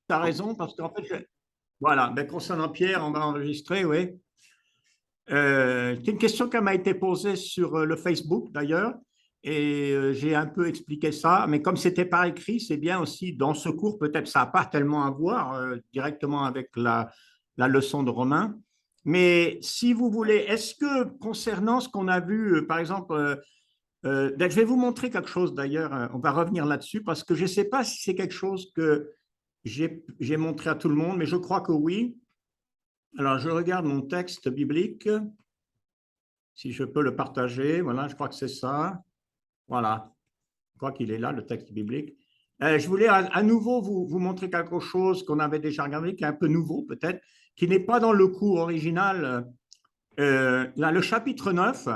tu as raison, parce qu'en fait, voilà, ben, concernant Pierre, on va enregistrer, oui. C'est une question qui m'a été posée sur le Facebook d'ailleurs, et j'ai un peu expliqué ça, mais comme c'était par écrit, c'est bien aussi dans ce cours, peut-être ça n'a pas tellement à voir directement avec la leçon de Romain, mais si vous voulez, est-ce que concernant ce qu'on a vu, par exemple, ben, je vais vous montrer quelque chose d'ailleurs, on va revenir là-dessus, parce que je ne sais pas si c'est quelque chose que j'ai montré à tout le monde, mais je crois que oui. Alors, je regarde mon texte biblique, si je peux le partager. Voilà, je crois que c'est ça. Voilà, je crois qu'il est là, le texte biblique. Je voulais à nouveau vous montrer quelque chose qu'on avait déjà regardé, qui est un peu nouveau peut-être, qui n'est pas dans le cours original. Là, le chapitre 9.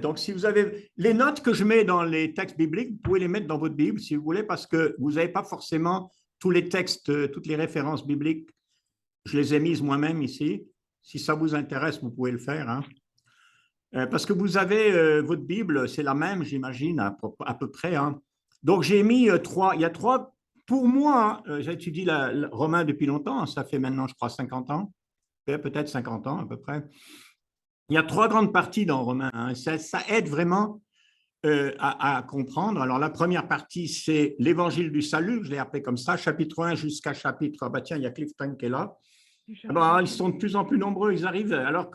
Donc, si vous avez les notes que je mets dans les textes bibliques, vous pouvez les mettre dans votre Bible si vous voulez, parce que vous n'avez pas forcément tous les textes, toutes les références bibliques. Je les ai mises moi-même ici. Si ça vous intéresse, vous pouvez le faire. Hein. Parce que vous avez votre Bible, c'est la même, j'imagine, à peu près. Hein. Donc, j'ai mis trois. Il y a trois. Pour moi, j'étudie Romain depuis longtemps. Hein, ça fait maintenant, je crois, 50 ans. Peut-être 50 ans à peu près. Il y a trois grandes parties dans Romain. Hein. Ça aide vraiment à comprendre. Alors, la première partie, c'est l'évangile du salut. Je l'ai appelé comme ça, chapitre 1 jusqu'à chapitre. Ah bah tiens, il y a Clifton qui est là. Ah bah, ils sont de plus en plus nombreux. Ils arrivent alors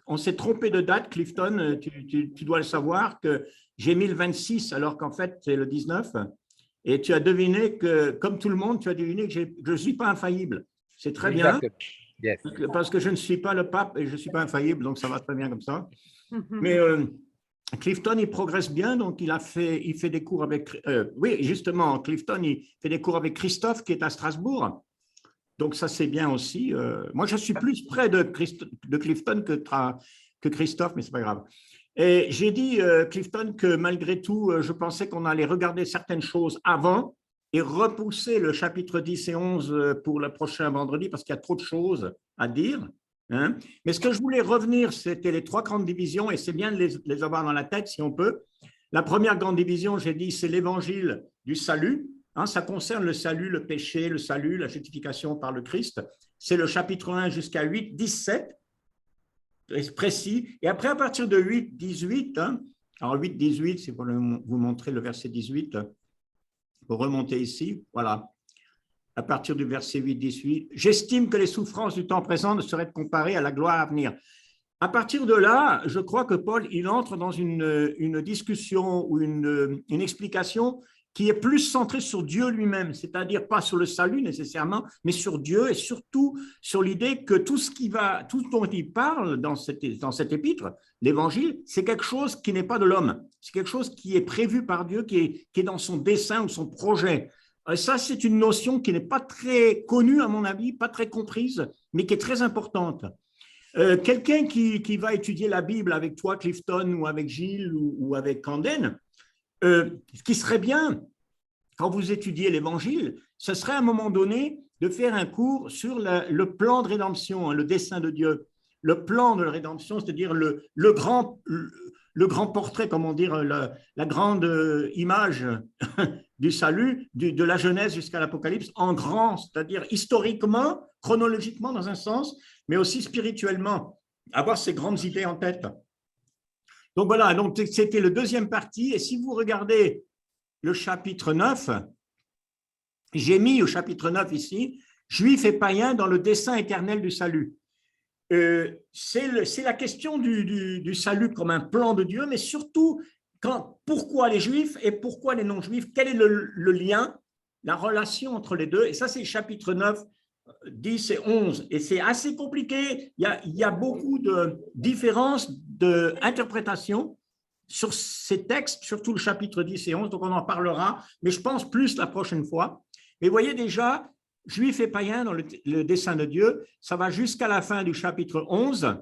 on s'est trompé de date, Clifton. Tu dois le savoir que j'ai mis le 26 alors qu'en fait, c'est le 19. Et tu as deviné que, comme tout le monde, tu as deviné que je ne suis pas infaillible. C'est très bien. Exactly. Yes. Parce que je ne suis pas le pape et je ne suis pas infaillible, donc ça va très bien comme ça. Mais Clifton, il progresse bien, donc il fait des cours avec. Oui, justement, Clifton, il fait des cours avec Christophe qui est à Strasbourg. Donc ça, c'est bien aussi. Moi, je suis plus près de Clifton que Christophe, mais ce n'est pas grave. Et j'ai dit, Clifton, que malgré tout, je pensais qu'on allait regarder certaines choses avant et repousser le chapitre 10 et 11 pour le prochain vendredi parce qu'il y a trop de choses à dire. Hein. Mais ce que je voulais revenir, c'était les trois grandes divisions et c'est bien de les avoir dans la tête si on peut. La première grande division, j'ai dit, c'est l'évangile du salut. Hein, ça concerne le salut, le péché, le salut, la justification par le Christ. C'est le chapitre 1 jusqu'à 8, 17, précis. Et après, à partir de 8, 18, hein, alors 8, 18, c'est pour vous montrer le verset 18, pour remonter ici, voilà. À partir du verset 8, 18, j'estime que les souffrances du temps présent ne seraient comparées à la gloire à venir. À partir de là, je crois que Paul, il entre dans une discussion ou une explication qui est plus centrée sur Dieu lui-même, c'est-à-dire pas sur le salut nécessairement, mais sur Dieu et surtout sur l'idée que tout dont il parle dans cet épître, l'évangile, c'est quelque chose qui n'est pas de l'homme, c'est quelque chose qui est prévu par Dieu, qui est dans son dessein ou son projet. Et ça, c'est une notion qui n'est pas très connue, à mon avis, pas très comprise, mais qui est très importante. Quelqu'un qui va étudier la Bible avec toi, Clifton, ou avec Gilles, ou avec Camden, ce qui serait bien, quand vous étudiez l'Évangile, ce serait à un moment donné de faire un cours sur le plan de rédemption, hein, le dessein de Dieu, le plan de rédemption, c'est-à-dire le grand portrait, comment dire, la grande image du salut, de la Genèse jusqu'à l'Apocalypse, en grand, c'est-à-dire historiquement, chronologiquement dans un sens, mais aussi spirituellement, avoir ces grandes idées en tête. Donc voilà, donc c'était le deuxième partie, et si vous regardez le chapitre 9, j'ai mis au chapitre 9 ici, Juifs et païens dans le dessein éternel du salut. C'est la question du salut comme un plan de Dieu, mais surtout, pourquoi les Juifs et pourquoi les non-Juifs, quel est le lien, la relation entre les deux, et ça c'est le chapitre 9, 10 et 11, et c'est assez compliqué, il y a beaucoup de différences d'interprétation sur ces textes, surtout le chapitre 10 et 11, donc on en parlera, mais je pense plus la prochaine fois. Mais vous voyez déjà, Juifs et païens dans le dessein de Dieu, ça va jusqu'à la fin du chapitre 11,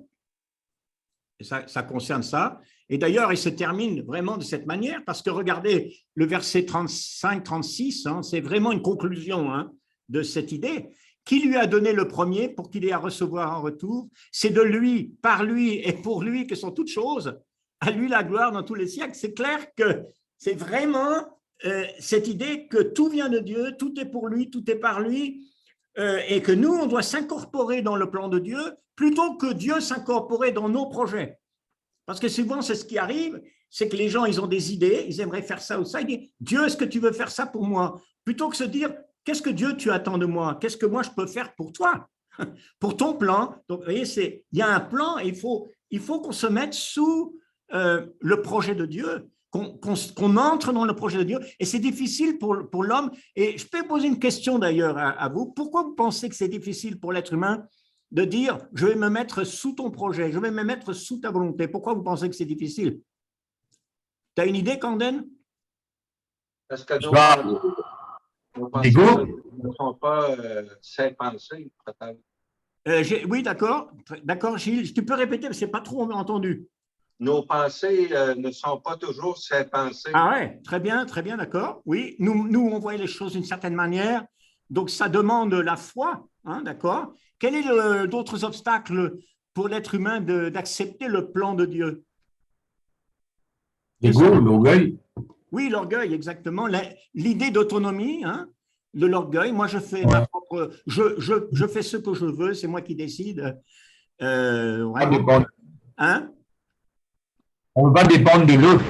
et ça concerne ça, et d'ailleurs il se termine vraiment de cette manière, parce que regardez le verset 35-36, hein, c'est vraiment une conclusion hein, de cette idée. Qui lui a donné le premier pour qu'il ait à recevoir en retour? C'est de lui, par lui et pour lui que sont toutes choses. À lui la gloire dans tous les siècles. C'est clair que c'est vraiment cette idée que tout vient de Dieu, tout est pour lui, tout est par lui, et que nous, on doit s'incorporer dans le plan de Dieu plutôt que Dieu s'incorporer dans nos projets. Parce que souvent, c'est ce qui arrive, c'est que les gens, ils ont des idées, ils aimeraient faire ça ou ça, ils disent, Dieu, est-ce que tu veux faire ça pour moi? Plutôt que se dire, qu'est-ce que Dieu, tu attends de moi? Qu'est-ce que moi, je peux faire pour toi? Pour ton plan. Donc, vous voyez, il y a un plan et il faut qu'on se mette sous le projet de Dieu, qu'on entre dans le projet de Dieu. Et c'est difficile pour l'homme. Et je peux poser une question d'ailleurs à vous. Pourquoi vous pensez que c'est difficile pour l'être humain de dire, je vais me mettre sous ton projet, je vais me mettre sous ta volonté? Pourquoi vous pensez que c'est difficile? Tu as une idée, Camden? Parce que nos pensées ne sont pas saines pensées, peut-être. Oui, d'accord. D'accord, Gilles. Tu peux répéter, mais ce n'est pas trop entendu. Nos pensées ne sont pas toujours saines pensées. Ah ouais, très bien, d'accord. Oui, nous, on voit les choses d'une certaine manière. Donc, ça demande la foi, hein, d'accord. Quel est d'autres obstacles pour l'être humain d'accepter le plan de Dieu? L'ego, l'orgueil. Oui, l'orgueil, exactement. L'idée d'autonomie, hein, de l'orgueil. Moi, je fais ma propre, je fais ce que je veux, c'est moi qui décide. Hein? On ne va pas dépendre de l'autre.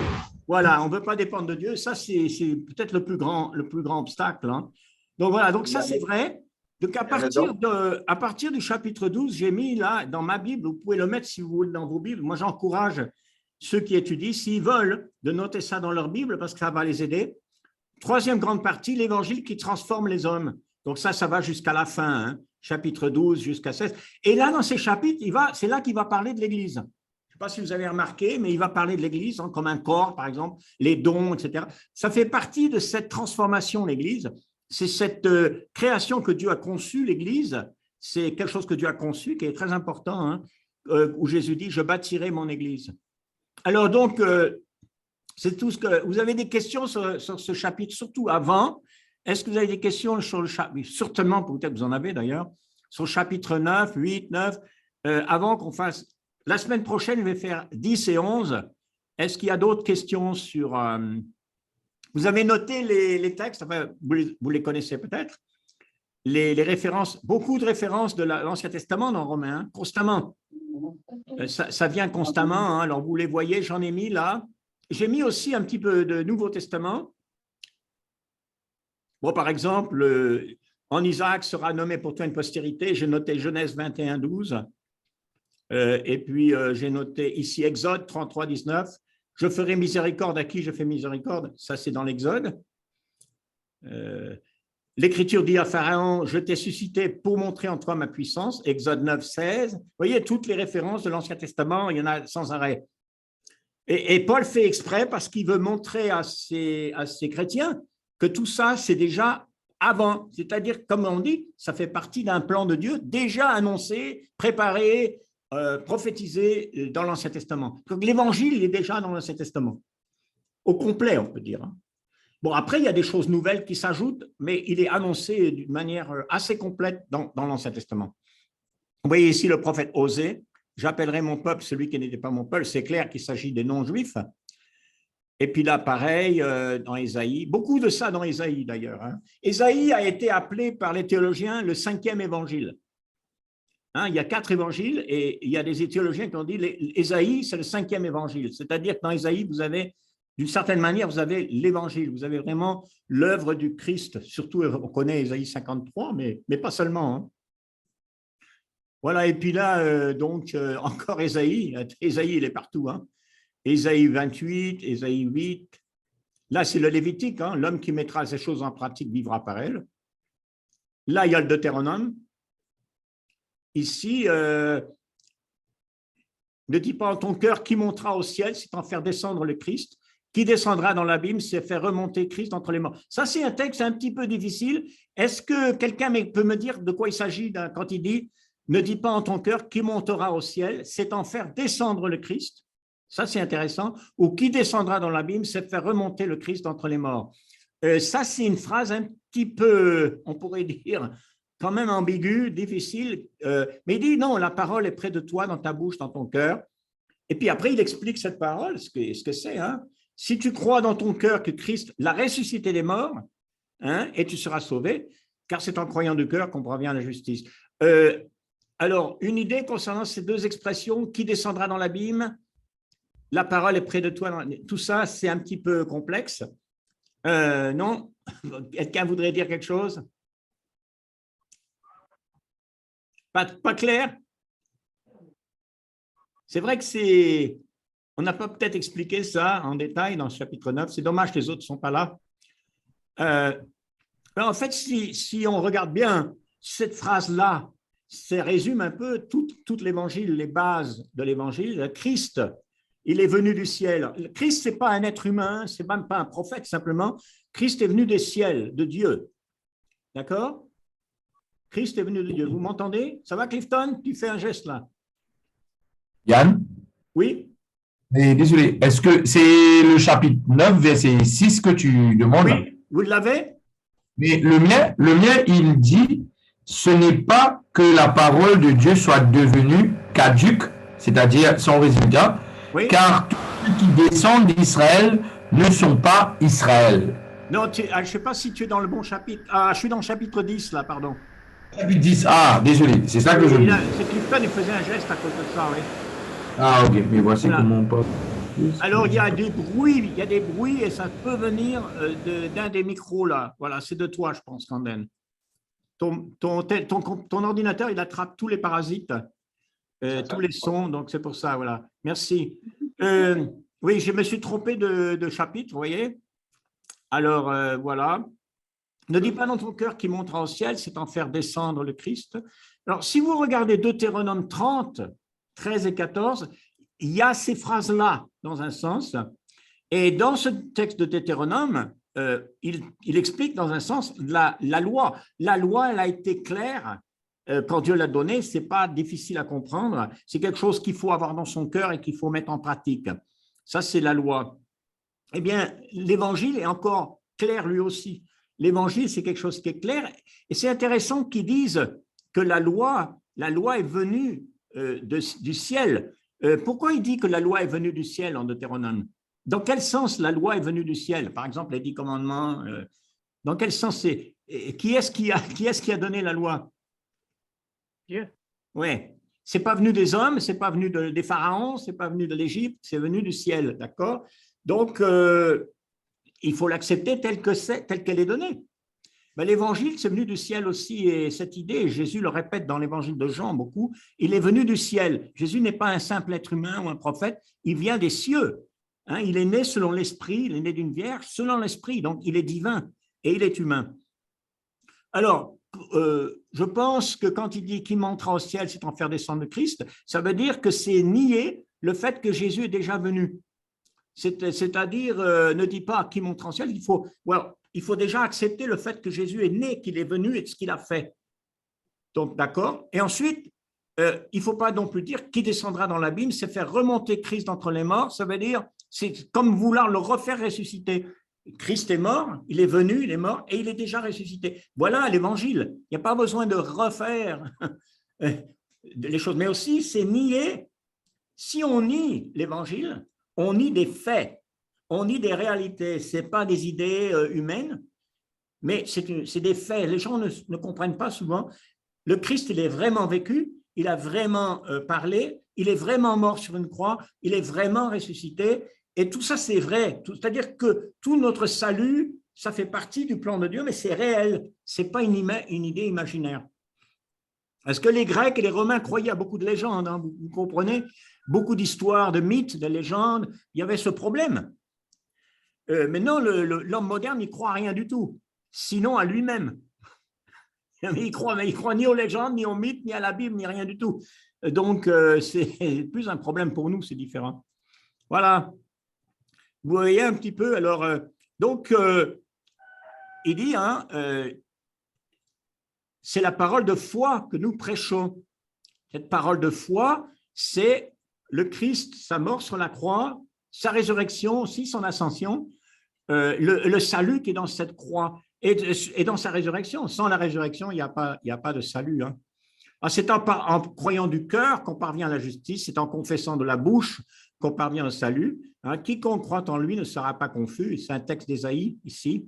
Voilà, on ne veut pas dépendre de Dieu. Ça, c'est peut-être le plus grand obstacle. Hein. Donc voilà, donc ça c'est vrai. Donc à partir du chapitre 12, j'ai mis là dans ma Bible, vous pouvez le mettre si vous voulez dans vos Bibles. Moi, j'encourage ceux qui étudient, s'ils veulent, de noter ça dans leur Bible parce que ça va les aider. Troisième grande partie, l'évangile qui transforme les hommes. Donc ça va jusqu'à la fin, hein, chapitre 12 jusqu'à 16. Et là, dans ces chapitres, c'est là qu'il va parler de l'Église. Je ne sais pas si vous avez remarqué, mais il va parler de l'Église hein, comme un corps, par exemple, les dons, etc. Ça fait partie de cette transformation, l'Église. C'est cette création que Dieu a conçue, l'Église. C'est quelque chose que Dieu a conçu, qui est très important, hein, où Jésus dit « Je bâtirai mon Église ». Alors donc, c'est tout ce que… Vous avez des questions sur ce chapitre, surtout avant. Est-ce que vous avez des questions sur le chapitre? Certainement, peut-être que vous en avez d'ailleurs, sur le chapitre 9, 8, 9, avant qu'on fasse… La semaine prochaine, je vais faire 10 et 11. Est-ce qu'il y a d'autres questions sur… Vous avez noté les textes, enfin, vous les connaissez peut-être, les références, beaucoup de références de l'Ancien Testament dans Romains, hein, constamment. Ça vient constamment, hein, alors vous les voyez, j'en ai mis là. J'ai mis aussi un petit peu de Nouveau Testament. Bon, par exemple, en Isaac sera nommé pour toi une postérité, j'ai noté Genèse 21, 12. Et puis, j'ai noté ici Exode 33, 19. Je ferai miséricorde à qui je fais miséricorde. Ça, c'est dans l'Exode. L'Écriture dit à Pharaon, je t'ai suscité pour montrer en toi ma puissance. Exode 9, 16. Vous voyez, toutes les références de l'Ancien Testament, il y en a sans arrêt. Et Paul fait exprès parce qu'il veut montrer à ces chrétiens que tout ça, c'est déjà avant. C'est-à-dire, comme on dit, ça fait partie d'un plan de Dieu déjà annoncé, préparé, prophétisé dans l'Ancien Testament. Donc, l'Évangile, il est déjà dans l'Ancien Testament. Au complet, on peut dire. Bon, après, il y a des choses nouvelles qui s'ajoutent, mais il est annoncé d'une manière assez complète dans l'Ancien Testament. Vous voyez ici le prophète Osée. J'appellerai mon peuple celui qui n'était pas mon peuple. C'est clair qu'il s'agit des non-juifs. Et puis là, pareil, dans Ésaïe, beaucoup de ça dans Ésaïe d'ailleurs. Hein. Ésaïe a été appelé par les théologiens le 5e évangile. Hein, il y a 4 évangiles et il y a des théologiens qui ont dit Ésaïe, c'est le 5e évangile. C'est-à-dire que dans Ésaïe, vous avez, d'une certaine manière, vous avez l'évangile, vous avez vraiment l'œuvre du Christ. Surtout, on connaît Ésaïe 53, mais pas seulement. Hein. Voilà, et puis là, encore Ésaïe. Ésaïe, il est partout. Hein. Ésaïe 28, Ésaïe 8. Là, c'est le Lévitique. Hein. L'homme qui mettra ces choses en pratique vivra par elles. Là, il y a le Deutéronome. Ici, ne dis pas en ton cœur qui montera au ciel, c'est en faire descendre le Christ. Qui descendra dans l'abîme, c'est faire remonter Christ entre les morts. Ça, c'est un texte un petit peu difficile. Est-ce que quelqu'un peut me dire de quoi il s'agit quand il dit « Ne dis pas en ton cœur qui montera au ciel, c'est en faire descendre le Christ ». Ça, c'est intéressant. Ou qui descendra dans l'abîme, c'est faire remonter le Christ entre les morts. Ça, c'est une phrase un petit peu, on pourrait dire, quand même ambiguë, difficile. Mais il dit non, la parole est près de toi, dans ta bouche, dans ton cœur. Et puis après, il explique cette parole, ce que c'est. Hein. si tu crois dans ton cœur que Christ l'a ressuscité des morts, hein, et tu seras sauvé, car c'est en croyant du cœur qu'on parvient à la justice. Alors, une idée concernant ces deux expressions, qui descendra dans l'abîme, la parole est près de toi, tout ça, c'est un petit peu complexe. Non? Quelqu'un voudrait dire quelque chose? Pas clair? C'est vrai que on n'a pas peut-être expliqué ça en détail dans le chapitre 9. C'est dommage que les autres ne sont pas là. En fait, si on regarde bien, cette phrase-là, ça résume un peu tout l'évangile, les bases de l'évangile. Christ, il est venu du ciel. Christ, ce n'est pas un être humain, ce n'est même pas un prophète, simplement. Christ est venu des ciels, de Dieu. D'accord? Christ est venu de Dieu. Vous m'entendez? Ça va, Clifton? Tu fais un geste là. Yann? Oui? Désolé, est-ce que c'est le chapitre 9, verset 6 que tu demandes? Oui, vous l'avez? Mais le mien, il dit, ce n'est pas que la parole de Dieu soit devenue caduque, c'est-à-dire sans résultat, Oui? car tous ceux qui descendent d'Israël ne sont pas Israël. Non, je ne sais pas si tu es dans le bon chapitre. Ah, je suis dans le chapitre 10, là, pardon. Chapitre 10, ah, désolé, c'est ça que je dis. C'est Clifton, il faisait un geste à cause de ça, oui. Ah, ok, mais voici Voilà. comment on peut. Alors, il y a des bruits et ça peut venir d'un des micros, là. Voilà, c'est de toi, je pense, Canden. Ton ordinateur, il attrape tous les parasites, tous les sons, donc c'est pour ça, voilà. Merci. Oui, je me suis trompé de chapitre, vous voyez. Alors, voilà. Ne dis pas dans ton cœur qu'il montera au ciel, c'est en faire descendre le Christ. Alors, si vous regardez Deutéronome 30, 13 et 14, il y a ces phrases-là, dans un sens. Et dans ce texte de Deutéronome, il explique, dans un sens, la loi. La loi, elle a été claire. Quand Dieu l'a donnée, ce n'est pas difficile à comprendre. C'est quelque chose qu'il faut avoir dans son cœur et qu'il faut mettre en pratique. Ça, c'est la loi. Eh bien, l'Évangile est encore clair lui aussi. L'Évangile, c'est quelque chose qui est clair. Et c'est intéressant qu'ils disent que la loi est venue du ciel. Pourquoi il dit que la loi est venue du ciel en Deutéronome? Dans quel sens la loi est venue du ciel? Par exemple, les 10 commandements, dans quel sens c'est? Qui est-ce qui a donné la loi? Dieu. Oui. C'est pas venu des hommes, c'est pas venu des pharaons, c'est pas venu de l'Égypte, c'est venu du ciel, d'accord? Donc, il faut l'accepter telle qu'elle est donnée. Ben, l'évangile, c'est venu du ciel aussi, et cette idée, Jésus le répète dans l'évangile de Jean beaucoup, il est venu du ciel. Jésus n'est pas un simple être humain ou un prophète, il vient des cieux. Hein, il est né selon l'esprit, il est né d'une vierge selon l'esprit, donc il est divin et il est humain. Alors, je pense que quand il dit qu'il montera au ciel, c'est en faire descendre le Christ, ça veut dire que c'est nier le fait que Jésus est déjà venu. C'est-à-dire, ne dis pas qui montre en ciel, il faut déjà accepter le fait que Jésus est né, qu'il est venu et ce qu'il a fait. Donc, d'accord. Et ensuite, il ne faut pas non plus dire qui descendra dans l'abîme, c'est faire remonter Christ d'entre les morts, ça veut dire, c'est comme vouloir le refaire ressusciter. Christ est mort, il est venu, il est mort et il est déjà ressuscité. Voilà l'évangile. Il n'y a pas besoin de refaire les choses, mais aussi c'est nier. Si on nie l'évangile, on nie des faits, on nie des réalités. Ce n'est pas des idées humaines, mais c'est des faits. Les gens ne comprennent pas souvent. Le Christ, il est vraiment vécu, il a vraiment parlé, il est vraiment mort sur une croix, il est vraiment ressuscité. Et tout ça, c'est vrai. C'est-à-dire que tout notre salut, ça fait partie du plan de Dieu, mais c'est réel. Ce n'est pas une idée imaginaire. Parce que les Grecs et les Romains croyaient à beaucoup de légendes, hein, vous comprenez? Beaucoup d'histoires, de mythes, de légendes. Il y avait ce problème. Maintenant, l'homme moderne, il ne croit à rien du tout, sinon à lui-même. Il croit ni aux légendes, ni aux mythes, ni à la Bible, ni rien du tout. Donc, c'est plus un problème pour nous, c'est différent. Voilà. Vous voyez un petit peu, alors, donc, il dit, hein, c'est la parole de foi que nous prêchons. Cette parole de foi, c'est le Christ, sa mort sur la croix, sa résurrection aussi, son ascension, le salut qui est dans cette croix et dans sa résurrection. Sans la résurrection, il n'y a pas de salut. Hein. C'est en croyant du cœur qu'on parvient à la justice, c'est en confessant de la bouche qu'on parvient au salut. Hein, quiconque croit en lui ne sera pas confus. C'est un texte d'Ésaïe ici.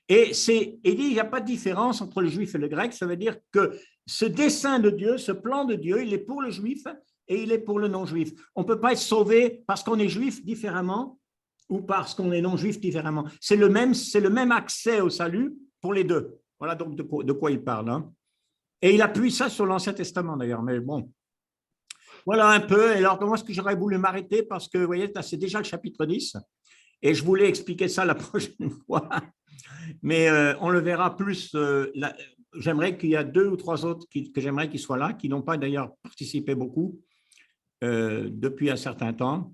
Et il dit, il n'y a pas de différence entre le juif et le grec. Ça veut dire que ce dessein de Dieu, ce plan de Dieu, il est pour le juif et il est pour le non-juif. On ne peut pas être sauvé parce qu'on est juif différemment ou parce qu'on est non-juif différemment. C'est le même accès au salut pour les deux. Voilà donc de quoi il parle. Hein. Et il appuie ça sur l'Ancien Testament d'ailleurs, mais bon. Voilà un peu. Et alors, moi, ce que j'aurais voulu m'arrêter, parce que, vous voyez, c'est déjà le chapitre 10, et je voulais expliquer ça la prochaine fois, mais on le verra plus. J'aimerais qu'il y a 2 ou 3 autres que j'aimerais qu'ils soient là, qui n'ont pas d'ailleurs participé beaucoup depuis un certain temps.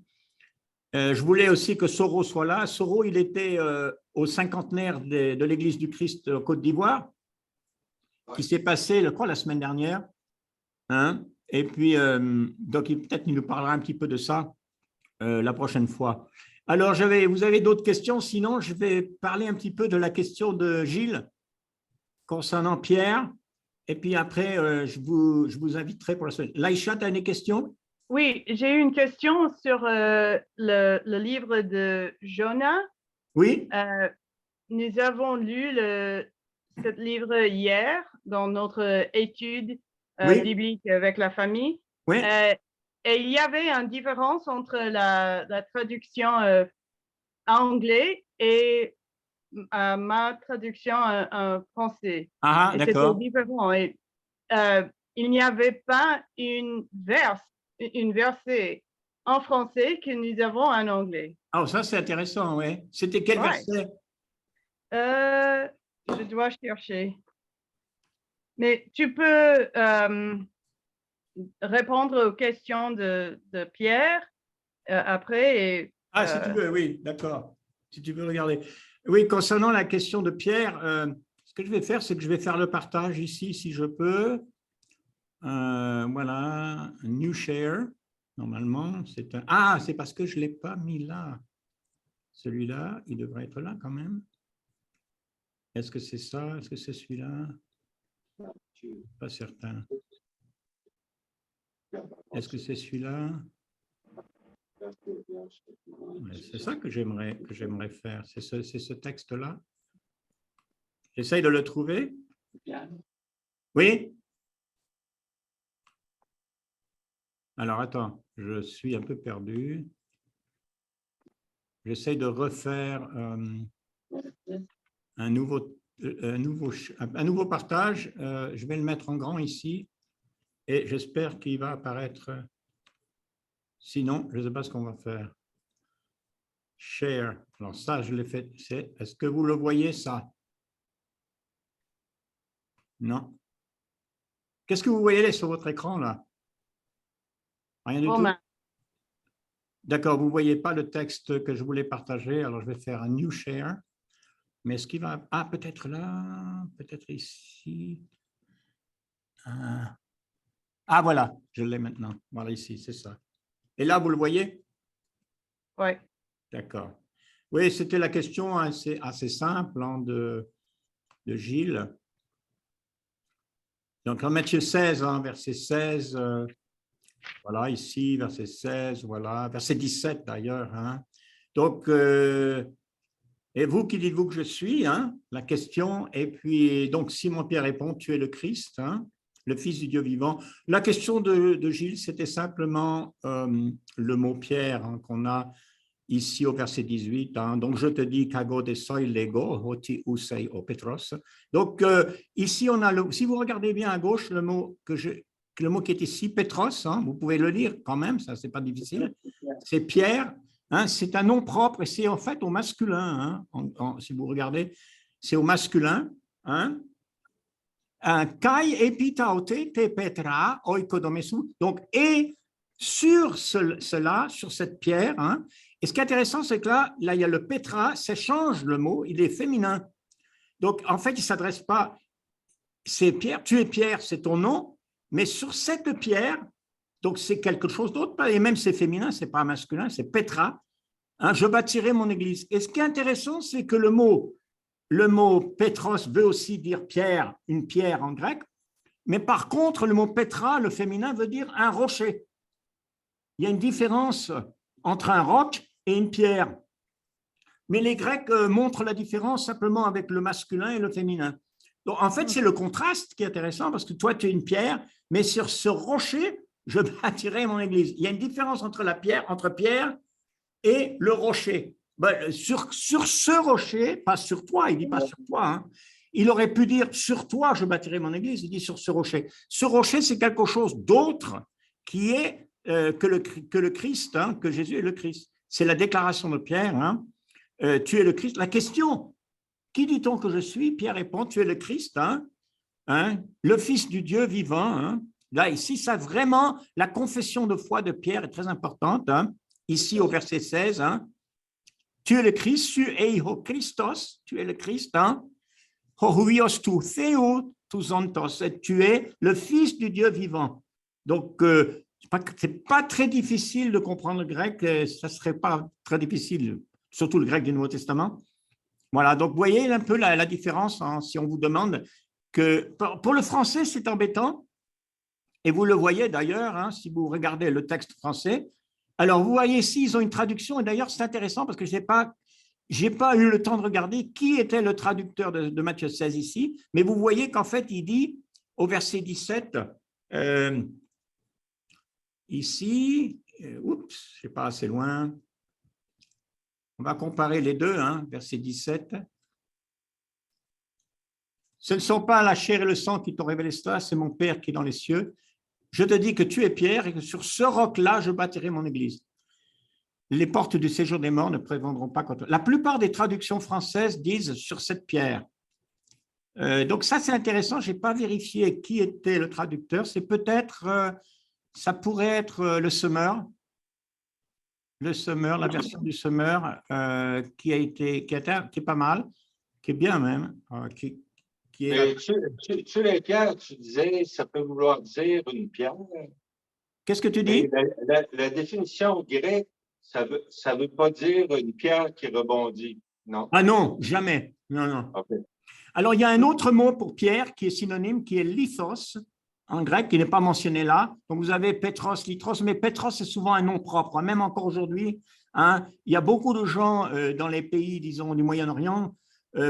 Je voulais aussi que Soro soit là. Soro, il était au 50e de l'Église du Christ en Côte d'Ivoire, qui s'est passé, je crois, la semaine dernière. Hein? Et puis, donc, peut-être qu'il nous parlera un petit peu de ça la prochaine fois. Alors, vous avez d'autres questions? Sinon, je vais parler un petit peu de la question de Gilles concernant Pierre. Et puis après, je vous inviterai pour la semaine. Laïcha, tu as une question? Oui, j'ai une question sur le livre de Jonas. Oui. Nous avons lu ce livre hier dans notre étude biblique avec la famille. Oui. Et il y avait une différence entre la traduction anglais et ma traduction en français. Ah, d'accord. C'était différent. Et, il n'y avait pas une verset en français que nous avons en anglais. Ah, ça, c'est intéressant, oui. C'était quel verset? Je dois chercher. Mais tu peux répondre aux questions de Pierre après. Et, si tu veux, oui, d'accord. Si tu veux regarder. Oui, concernant la question de Pierre, ce que je vais faire, c'est que je vais faire le partage ici, si je peux. Voilà, New Share. Normalement, c'est un… Ah, c'est parce que je ne l'ai pas mis là. Celui-là, il devrait être là quand même. Est-ce que c'est ça? Est-ce que c'est celui-là? Pas certain. Est-ce que c'est celui-là? C'est ça que j'aimerais faire. C'est ce texte-là. J'essaye de le trouver. Oui? Alors, attends, je suis un peu perdu. J'essaye de refaire un nouveau partage. Je vais le mettre en grand ici et j'espère qu'il va apparaître. Sinon, je ne sais pas ce qu'on va faire. Share. Alors ça, je l'ai fait. Est-ce que vous le voyez, ça? Non. Qu'est-ce que vous voyez sur votre écran, là? Rien du tout? D'accord, vous ne voyez pas le texte que je voulais partager. Alors, je vais faire un New Share. Mais est-ce qu'il va… Ah, peut-être là, peut-être ici. Ah, voilà, je l'ai maintenant. Voilà, ici, c'est ça. Et là, vous le voyez? Oui. D'accord. Oui, c'était la question assez simple hein, de Gilles. Donc, en Matthieu 16, hein, verset 16, voilà, ici, verset 16, voilà, verset 17 d'ailleurs. Hein. Donc, et vous, qui dites-vous que je suis hein, la question. Et puis, donc, Simon-Pierre répond, tu es le Christ, hein, le Fils du Dieu vivant. La question de Gilles, c'était simplement le mot Pierre hein, qu'on a ici au verset 18. Hein, donc, je te dis, kago de soi lego, hoti usei o Petros. Donc, ici, on a si vous regardez bien à gauche, le mot qui est ici, Petros, hein, vous pouvez le lire quand même, ça, c'est pas difficile. C'est Pierre. Hein, c'est un nom propre et c'est en fait au masculin. Hein, si vous regardez, c'est au masculin. Hein. Kai epitaote te petra oikodomesu. Donc, et sur cela, sur cette pierre, hein, et ce qui est intéressant, c'est que là, il y a le Petra, ça change le mot, il est féminin. Donc, en fait, il ne s'adresse pas, c'est Pierre, tu es Pierre, c'est ton nom, mais sur cette pierre, donc c'est quelque chose d'autre, et même c'est féminin, ce n'est pas masculin, c'est Petra, hein, je bâtirai mon église. Et ce qui est intéressant, c'est que le mot Petros veut aussi dire pierre, une pierre en grec, mais par contre, le mot Petra, le féminin, veut dire un rocher. Il y a une différence entre un roc et une pierre. Mais les Grecs montrent la différence simplement avec le masculin et le féminin. Donc, en fait, c'est le contraste qui est intéressant parce que toi, tu es une pierre, mais sur ce rocher, je bâtirai mon église. Il y a une différence entre Pierre et le rocher. Ben, sur ce rocher, pas sur toi, il ne dit pas sur toi, hein. Il aurait pu dire sur toi, je bâtirai mon église, il dit sur ce rocher. Ce rocher, c'est quelque chose d'autre qui est que le Christ, hein, que Jésus est le Christ. C'est la déclaration de Pierre, hein. Tu es le Christ. La question, qui dit-on que je suis? Pierre répond, tu es le Christ, hein, le Fils du Dieu vivant. Hein. Là, ici, ça vraiment, la confession de foi de Pierre est très importante. Hein. Ici, au verset 16, hein, tu es le Christ, tu es o Christos, tu es le Christ, hein, huios tu theo tu zontos, tu es le Fils du Dieu vivant. Donc, c'est pas très difficile de comprendre le grec, ça serait pas très difficile, surtout le grec du Nouveau Testament. Voilà, donc vous voyez un peu la différence, hein, si on vous demande que pour le français, c'est embêtant, et vous le voyez d'ailleurs, hein, si vous regardez le texte français. Alors, vous voyez ici, ils ont une traduction, et d'ailleurs, c'est intéressant parce que je n'ai pas eu le temps de regarder qui était le traducteur de Matthieu 16 ici, mais vous voyez qu'en fait, il dit au verset 17, ici, oups, je ne sais pas assez loin, on va comparer les deux, hein, verset 17. Ce ne sont pas la chair et le sang qui t'ont révélé cela, c'est mon Père qui est dans les cieux. Je te dis que tu es Pierre et que sur ce roc-là, je bâtirai mon église. Les portes du séjour des morts ne prévaudront pas contre. La plupart des traductions françaises disent sur cette pierre. Donc ça, c'est intéressant. Je n'ai pas vérifié qui était le traducteur. C'est peut-être, ça pourrait être le semeur. Le semeur, la version du semeur qui est pas mal, qui est bien même, qui est. Tu es pierre, tu disais, ça peut vouloir dire une pierre. Qu'est-ce que tu dis? La définition grecque, ça veut pas dire une pierre qui rebondit, non? Ah non, jamais. Non, non. Okay. Alors, il y a un autre mot pour pierre qui est synonyme, qui est lithos, en grec, qui n'est pas mentionné là. Donc, vous avez Petros, Lithros, mais Petros, c'est souvent un nom propre. Même encore aujourd'hui, hein, il y a beaucoup de gens dans les pays, disons, du Moyen-Orient,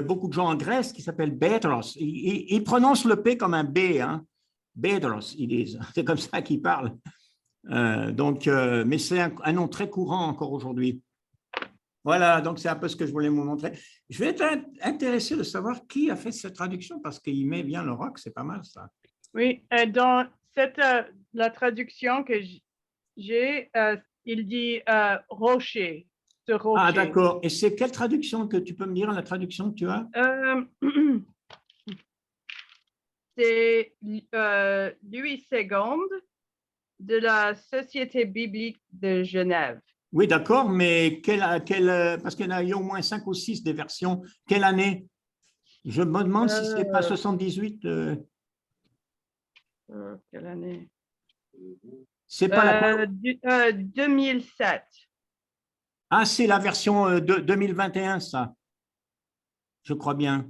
beaucoup de gens en Grèce qui s'appellent Petros. Ils prononcent le P comme un B, hein. Petros, ils disent. C'est comme ça qu'ils parlent. Mais c'est un nom très courant encore aujourd'hui. Voilà, donc c'est un peu ce que je voulais vous montrer. Je vais être intéressé de savoir qui a fait cette traduction parce qu'il met bien le roc, c'est pas mal ça. Oui, dans la traduction que j'ai, il dit rocher, ce rocher. Ah, d'accord. Et c'est quelle traduction que tu peux me dire, la traduction que tu as? C'est Louis II de la Société biblique de Genève. Oui, d'accord, mais parce qu'il y en a eu au moins 5 ou 6 des versions. Quelle année? Je me demande si ce n'est pas 78. Quelle année? C'est pas 2007. Ah, c'est la version de 2021, ça. Je crois bien.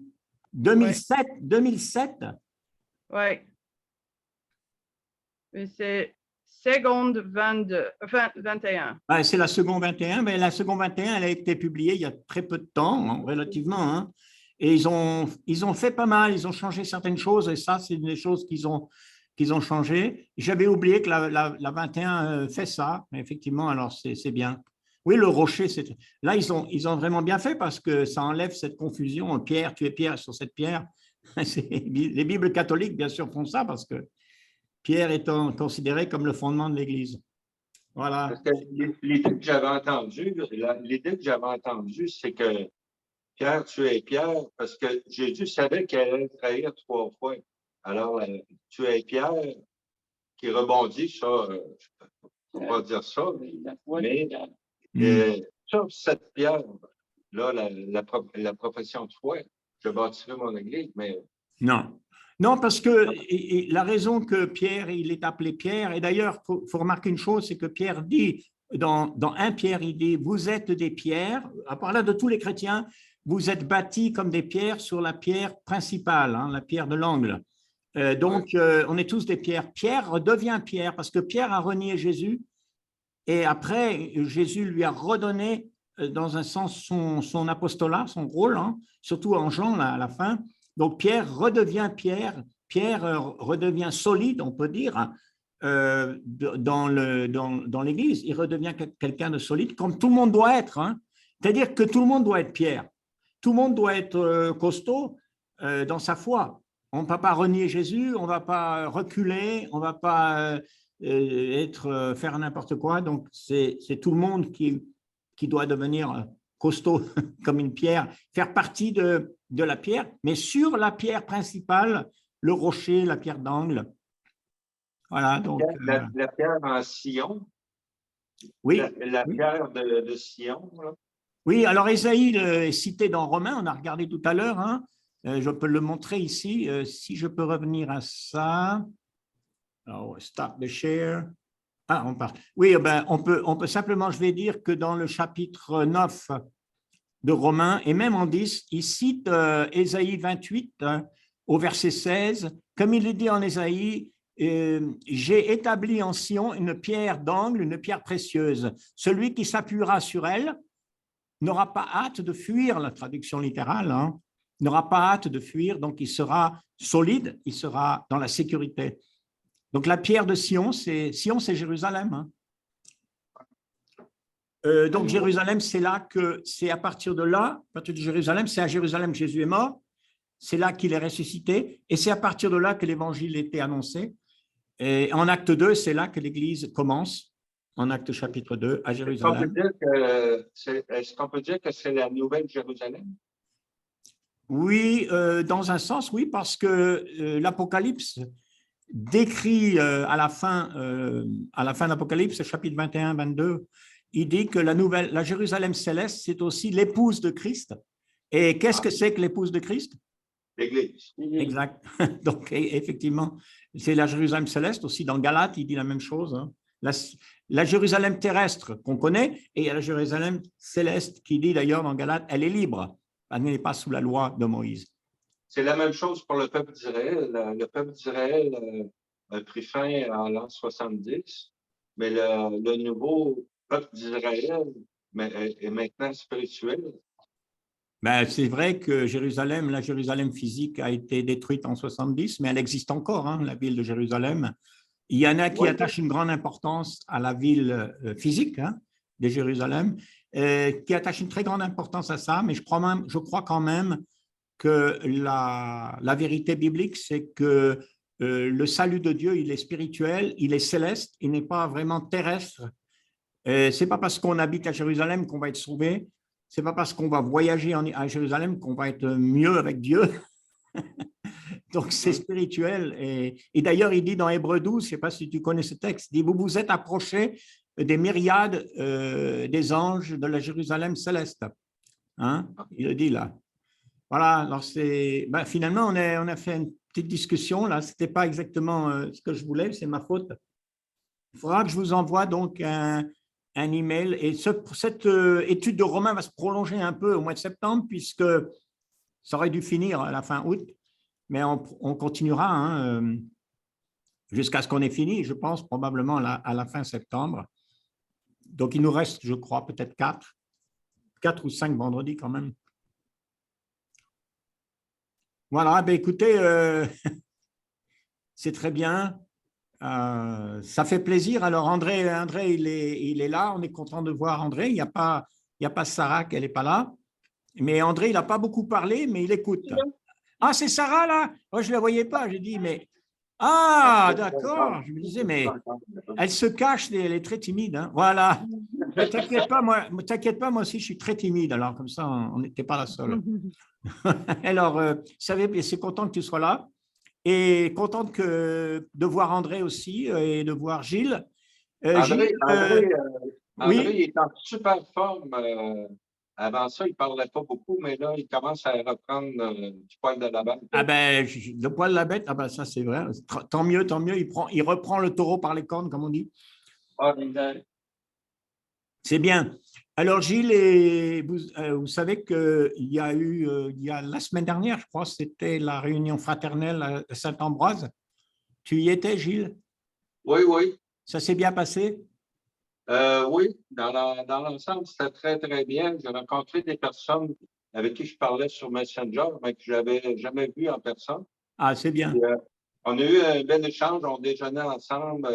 2007, ouais. 2007. Oui. C'est seconde 21. Ah, c'est la seconde 21, mais la seconde 21, elle a été publiée il y a très peu de temps, hein, relativement. Hein, et ils ont fait pas mal, ils ont changé certaines choses, et ça, c'est des choses qu'ils ont changé. J'avais oublié que la 21 fait ça, mais effectivement, alors c'est bien. Oui, le rocher, là, ils ont vraiment bien fait parce que ça enlève cette confusion. Pierre, tu es Pierre sur cette pierre. Les Bibles catholiques, bien sûr, font ça parce que Pierre étant considéré comme le fondement de l'Église. Voilà. Parce que l'idée que j'avais entendue, c'est que Pierre, tu es Pierre, parce que Jésus savait qu'elle allait trahir 3 fois. Alors, tu es Pierre qui rebondit, ça, je ne peux pas dire ça, mais sur cette pierre, là, la profession de foi, je bâtirai mon église, mais... Non, parce que la raison que Pierre, il est appelé Pierre, et d'ailleurs, il faut remarquer une chose, c'est que Pierre dit, dans 1 Pierre, il dit, vous êtes des pierres, à part là de tous les chrétiens, vous êtes bâtis comme des pierres sur la pierre principale, hein, la pierre de l'angle. On est tous des pierres. Pierre redevient Pierre, parce que Pierre a renié Jésus, Et après, Jésus lui a redonné, dans un sens, son apostolat, son rôle, hein, surtout en Jean, là, à la fin. Donc, Pierre redevient Pierre. Pierre redevient solide, on peut dire, dans l'Église. Il redevient quelqu'un de solide, comme tout le monde doit être. Hein. C'est-à-dire que tout le monde doit être Pierre. Tout le monde doit être costaud dans sa foi. On ne peut pas renier Jésus, on ne va pas reculer, on ne va pas faire n'importe quoi. Donc, c'est tout le monde qui doit devenir costaud comme une pierre, faire partie de la pierre, mais sur la pierre principale, le rocher, la pierre d'angle. Voilà, donc… La pierre en Sion, oui, la oui. pierre de Sion, là. Oui, alors Ésaïe est cité dans Romains, on a regardé tout à l'heure, hein. Je peux le montrer ici, si je peux revenir à ça. Alors, start the share. Ah, on part. Oui, ben, on peut simplement, je vais dire que dans le chapitre 9 de Romains, et même en 10, il cite Ésaïe 28 au verset 16, comme il est dit en Ésaïe, j'ai établi en Sion une pierre d'angle, une pierre précieuse. Celui qui s'appuiera sur elle n'aura pas hâte de fuir, la traduction littérale, hein, n'aura pas hâte de fuir, donc il sera solide, il sera dans la sécurité. Donc la pierre de Sion, c'est Jérusalem. Hein. Donc Jérusalem, c'est à partir de là, à partir de Jérusalem, c'est à Jérusalem que Jésus est mort, c'est là qu'il est ressuscité, et c'est à partir de là que l'évangile était annoncé. Et en acte 2, c'est là que l'Église commence, en acte chapitre 2, à Jérusalem. Est-ce qu'on peut dire que c'est la nouvelle Jérusalem? Oui, dans un sens, oui, parce que l'Apocalypse décrit à la fin de l'Apocalypse, chapitre 21-22, il dit que la Jérusalem céleste, c'est aussi l'épouse de Christ. Et qu'est-ce que c'est que l'épouse de Christ? L'Église. Exact. Donc, effectivement, c'est la Jérusalem céleste. Aussi, dans Galates, il dit la même chose. Hein. La Jérusalem terrestre qu'on connaît, et il y a la Jérusalem céleste qui dit d'ailleurs dans Galates, elle est libre. Elle n'est pas sous la loi de Moïse. C'est la même chose pour le peuple d'Israël. Le peuple d'Israël a pris fin en l'an 70, mais le nouveau peuple d'Israël est maintenant spirituel. Ben, c'est vrai que la Jérusalem physique a été détruite en 70, mais elle existe encore, hein, la ville de Jérusalem. Il y en a qui attachent une grande importance à la ville physique, hein, de Jérusalem, qui attachent une très grande importance à ça, mais je crois quand même que la vérité biblique, c'est que le salut de Dieu, il est spirituel, il est céleste, il n'est pas vraiment terrestre. Ce n'est pas parce qu'on habite à Jérusalem qu'on va être sauvé, ce n'est pas parce qu'on va voyager à Jérusalem qu'on va être mieux avec Dieu. Donc, c'est spirituel. Et d'ailleurs, il dit dans Hébreux 12, je ne sais pas si tu connais ce texte, il dit, vous vous êtes approchés des myriades des anges de la Jérusalem céleste. Hein? Il le dit là. Voilà, alors finalement, on a fait une petite discussion là, ce n'était pas exactement ce que je voulais, c'est ma faute. Il faudra que je vous envoie donc un email, et cette étude de Romains va se prolonger un peu au mois de septembre, puisque ça aurait dû finir à la fin août, mais on continuera hein, jusqu'à ce qu'on ait fini, je pense, probablement à la fin septembre. Donc, il nous reste, je crois, peut-être 4 ou 5 vendredis quand même. Voilà, ben écoutez, c'est très bien. Ça fait plaisir. Alors, André, il est là. On est content de voir André. Il n'y a pas Sarah, qu'elle n'est pas là. Mais André, il n'a pas beaucoup parlé, mais il écoute. Ah, c'est Sarah, là? Moi, je ne la voyais pas. J'ai dit, mais… Ah, d'accord. Je me disais, mais elle se cache, elle est très timide. Hein. Voilà. Ne t'inquiète pas, moi aussi, je suis très timide. Alors, comme ça, on n'était pas la seule. Alors, c'est content que tu sois là. Et contente de voir André aussi et de voir Gilles. André, oui? il est en super forme. Avant ça, il ne parlait pas beaucoup, mais là, il commence à reprendre du poil de la bête. Ah ben, le poil de la bête, ah ben, ça c'est vrai. Tant mieux, il reprend le taureau par les cornes, comme on dit. C'est bien. Alors, Gilles, vous savez qu'il y a eu, la semaine dernière, je crois, c'était la réunion fraternelle à Saint-Ambroise. Tu y étais, Gilles? Oui. Ça s'est bien passé? Oui, dans l'ensemble, c'était très, très bien. J'ai rencontré des personnes avec qui je parlais sur Messenger, mais que je n'avais jamais vu en personne. Ah, c'est bien. Puis, on a eu un bel échange, on déjeunait ensemble,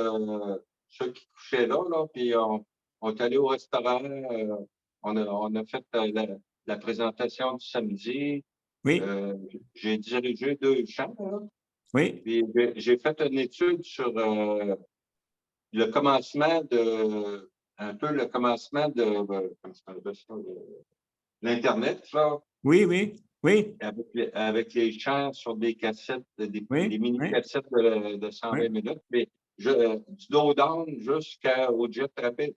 ceux qui couchaient là, puis on est allé au restaurant, on a fait la présentation du samedi. Oui, J'ai dirigé 2 chants, là, oui, puis j'ai fait une étude sur le commencement un peu le commencement comment ça s'appelle ça, l'Internet, là, oui, oui, oui, avec les chants sur des cassettes, des oui, oui, mini-cassettes de 120 oui. minutes, mais du dos down jusqu'au jet rapide.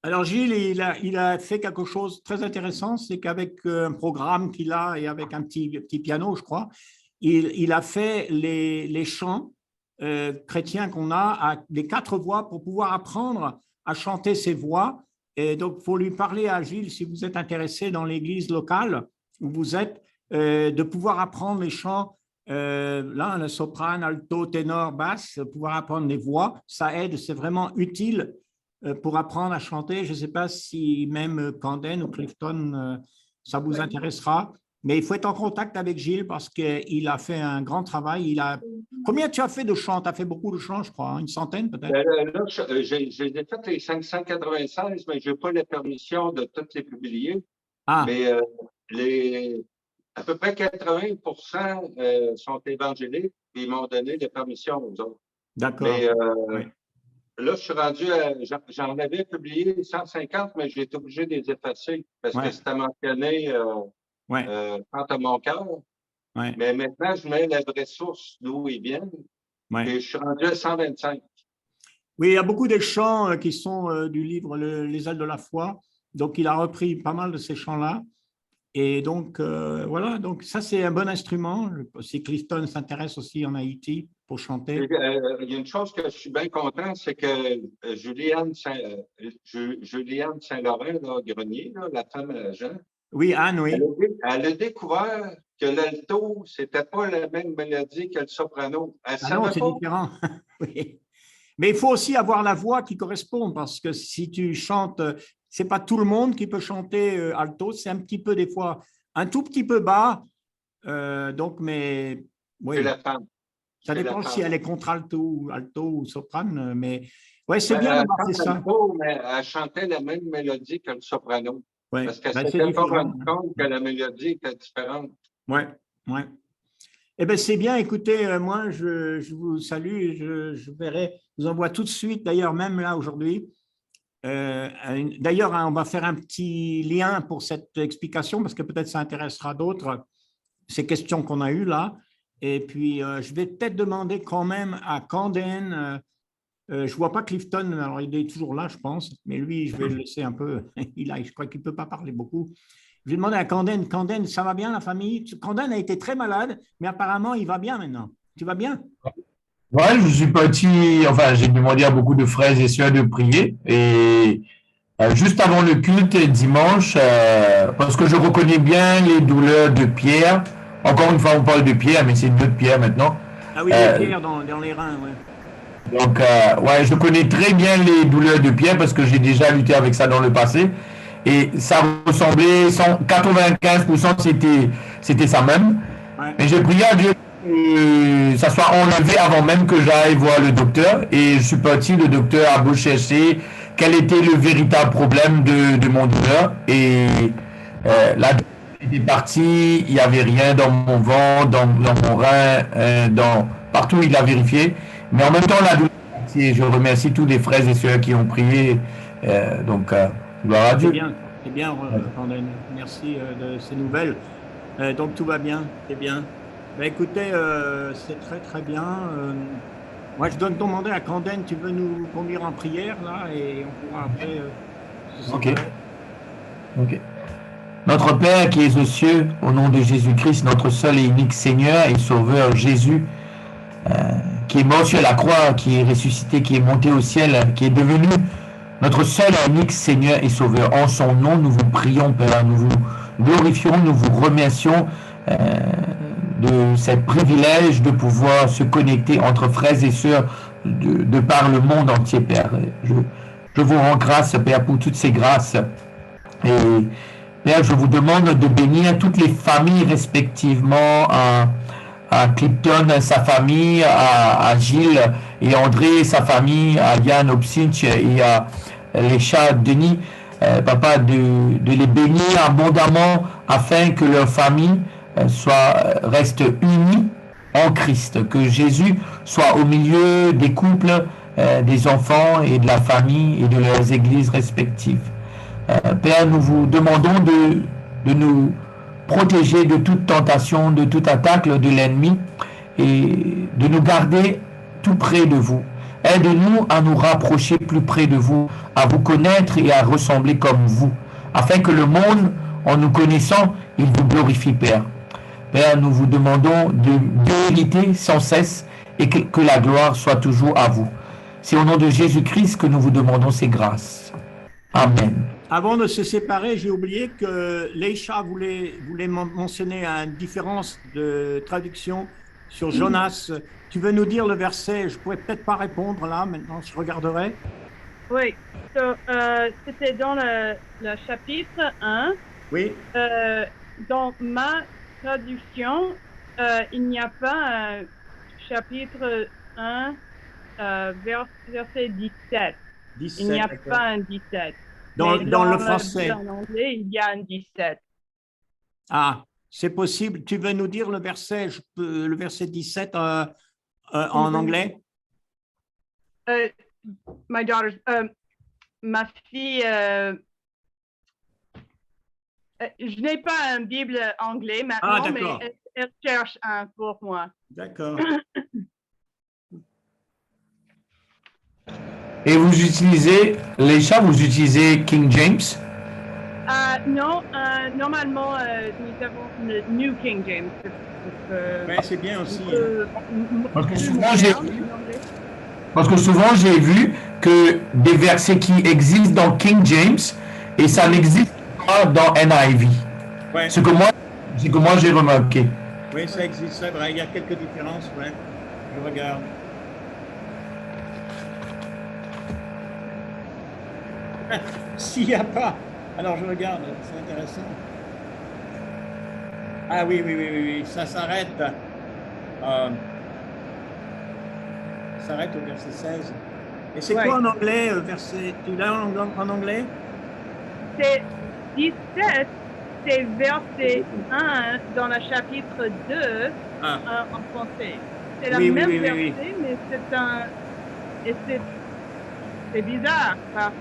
Alors, Gilles, il a fait quelque chose de très intéressant, c'est qu'avec un programme qu'il a et avec un petit piano, je crois, il a fait les chants chrétiens qu'on a, les 4 voix pour pouvoir apprendre à chanter ces voix. Et donc, il faut lui parler à Gilles, si vous êtes intéressé dans l'église locale où vous êtes, de pouvoir apprendre les chants, là, le soprano, alto, ténor, basse, pouvoir apprendre les voix, ça aide, c'est vraiment utile pour apprendre à chanter. Je ne sais pas si même Camden ou Clifton, ça vous intéressera, mais il faut être en contact avec Gilles parce qu'il a fait un grand travail. Combien tu as fait de chants? Tu as fait beaucoup de chants, je crois, hein? Une centaine peut-être? Là, j'ai fait les 596, mais je n'ai pas la permission de toutes les publier. Ah, Mais à peu près 80% sont évangéliques, puis ils m'ont donné la permission aux autres. d'accord. Mais Oui. là, je suis rendu j'en avais publié 150, mais j'ai été obligé de les effacer parce Ouais. que c'était mentionné Ouais, quant à mon cœur. ouais, Mais maintenant, je mets la vraie source d'où ils viennent. ouais. Et je suis rendu à 125. Oui, il y a beaucoup des chants qui sont du livre Les ailes de la foi. Donc, il a repris pas mal de ces chants-là. Et donc, voilà, donc ça, c'est un bon instrument. Si Clifton s'intéresse aussi en Haïti pour chanter. Il y a une chose que je suis bien content, c'est que Juliane Saint-Laurent, là, Grenier, là, la femme à Jean, Oui, Anne, oui. elle a découvert que l'alto, c'était pas la même mélodie que le soprano. Elle Ah non, savait c'est pas. différent. Oui. Mais il faut aussi avoir la voix qui correspond parce que si tu chantes, c'est pas tout le monde qui peut chanter alto, c'est un petit peu des fois un tout petit peu bas. Donc, mais oui, C'est la femme. ça C'est la dépend si femme. elle est contre alto ou soprano. Mais ouais, c'est Ben, bien elle d'avoir fait chante ça. alto, mais elle chantait la même mélodie que le soprano. Ouais, Parce qu'elle ben, c'est s'était pas différent. rendue compte que la mélodie était différente. Ouais, ouais. Eh bien, c'est bien. Écoutez, moi, je vous salue. Je verrai. Je vous envoie tout de suite, d'ailleurs, même là, aujourd'hui. D'ailleurs, hein, on va faire un petit lien pour cette explication parce que peut-être ça intéressera d'autres, ces questions qu'on a eues là. Et puis, je vais peut-être demander quand même à Camden. Je ne vois pas Clifton, alors il est toujours là, je pense, mais lui, je vais le laisser un peu. Je crois qu'il ne peut pas parler beaucoup. Je vais demander à Camden. Camden, ça va bien la famille? Camden a été très malade, mais apparemment, il va bien maintenant. Tu vas bien? Ouais, je suis parti, enfin, j'ai demandé à beaucoup de frères et sœurs de prier. Et juste avant le culte dimanche, parce que je reconnais bien les douleurs de Pierre. Encore une fois, on parle de Pierre, mais c'est une autre Pierre maintenant. Ah oui, les pierres dans les reins, ouais. Donc, ouais, je connais très bien les douleurs de Pierre parce que j'ai déjà lutté avec ça dans le passé. Et ça ressemblait, 95% c'était ça même. Ouais. Mais j'ai prié à Dieu que ça soit enlevé avant même que j'aille voir le docteur. Et je suis parti, le docteur a beau chercher quel était le véritable problème de mon douleur. Et la douleur était partie, il n'y avait rien dans mon ventre, dans mon rein, partout il a vérifié. Mais en même temps, la douleur est partie. Et je remercie tous les frères et sœurs qui ont prié. Donc, gloire à Dieu. C'est bien, Camden. Merci de ces nouvelles. Donc, tout va bien, c'est bien. Ben, écoutez, c'est très, très bien. Moi, je dois demander à Camden, tu veux nous conduire en prière, là, et on pourra après se Ok. séparer. Ok. Notre Père qui es aux cieux, au nom de Jésus-Christ, notre seul et unique Seigneur et Sauveur Jésus, qui est mort sur la croix, qui est ressuscité, qui est monté au ciel, qui est devenu notre seul et unique Seigneur et Sauveur. En son nom, nous vous prions, Père, nous vous glorifions, nous vous remercions de ce privilège de pouvoir se connecter entre frères et sœurs de par le monde entier, Père. Je vous rends grâce, Père, pour toutes ces grâces. Et Père, je vous demande de bénir toutes les familles respectivement, à Clipton, sa famille, à Gilles et André, sa famille, à Yann Opsinch et à les chats Denis. Papa, de les bénir abondamment afin que leur famille reste unie en Christ, que Jésus soit au milieu des couples, des enfants et de la famille et de leurs églises respectives. Père, nous vous demandons de nous protéger de toute tentation, de toute attaque de l'ennemi et de nous garder tout près de vous. Aide-nous à nous rapprocher plus près de vous, à vous connaître et à ressembler comme vous, afin que le monde, en nous connaissant, il vous glorifie, Père. Père, nous vous demandons de l'unité sans cesse et que la gloire soit toujours à vous. C'est au nom de Jésus-Christ que nous vous demandons ces grâces. Amen. Avant de se séparer, j'ai oublié que Leïcha voulait mentionner une différence de traduction sur Jonas. Tu veux nous dire le verset? Je ne pourrais peut-être pas répondre là, maintenant je regarderai. Oui, c'était dans le chapitre 1. Oui. Dans ma traduction, il n'y a pas un chapitre 1, verset 17. 17, il n'y a d'accord. pas un 17. Dans le français. En anglais, il y a un 17. Ah, c'est possible. Tu veux nous dire le verset 17 en anglais? My daughter's, ma fille, je n'ai pas une Bible anglais maintenant, mais elle cherche un pour moi. D'accord. Et vous utilisez, Leïcha, vous utilisez King James? Non, normalement, nous avons le New King James. Oui, c'est bien aussi. Parce que souvent, j'ai vu que des versets qui existent dans King James et ça n'existe pas dans NIV. Ouais. Ce que moi j'ai remarqué. Oui, ça existe, c'est vrai. Il y a quelques différences. Ouais. Je regarde. S'il n'y a pas, alors je regarde, c'est intéressant. Ah oui, ça s'arrête. S'arrête au verset 16. Et c'est quoi en anglais, verset? Tu l'as en anglais? C'est 17, c'est verset 1 dans le chapitre 2 en français. C'est le même verset, mais c'est bizarre.